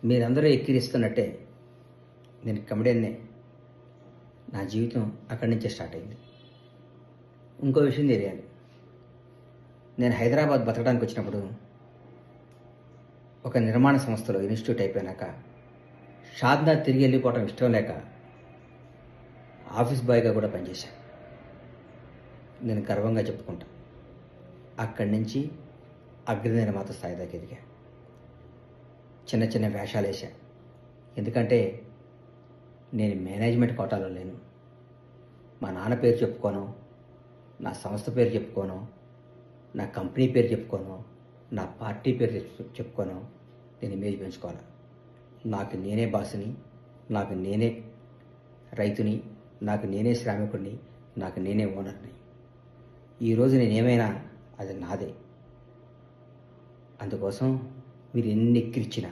మీరందరూ ఎక్కిరిస్తున్నట్టే నేను కమెడియన్నే. నా జీవితం అక్కడి నుంచే స్టార్ట్ అయింది. ఇంకో విషయం తెలియాలి. నేను హైదరాబాద్ బతకడానికి వచ్చినప్పుడు ఒక నిర్మాణ సంస్థలో ఇన్స్టిట్యూట్ అయిపోయినాక షాద్నగర్ తిరిగి వెళ్ళిపోవడం ఇష్టం లేక ఆఫీస్ బాయ్గా కూడా పనిచేశాను. నేను గర్వంగా చెప్పుకుంటా. అక్కడి నుంచి అగ్ర నిర్మాత స్థాయి దాకా ఎదిగా. చిన్న చిన్న వేషాలు వేసా. ఎందుకంటే నేను మేనేజ్మెంట్ కోటాలో లేను. మా నాన్న పేరు చెప్పుకోను, నా సంస్థ పేరు చెప్పుకోను, నా కంపెనీ పేరు చెప్పుకోను, నా పార్టీ పేరు చెప్పుకోను. నేను ఇమేజ్ పెంచుకోవాలి. నాకు నేనే బాసుని, నాకు నేనే రైతుని, నాకు నేనే శ్రామికుడిని, నాకు నేనే ఓనర్ని. ఈరోజు నేనేమైనా అది నాదే. అందుకోసం మీరు ఎన్ని ఎక్కిరిచ్చినా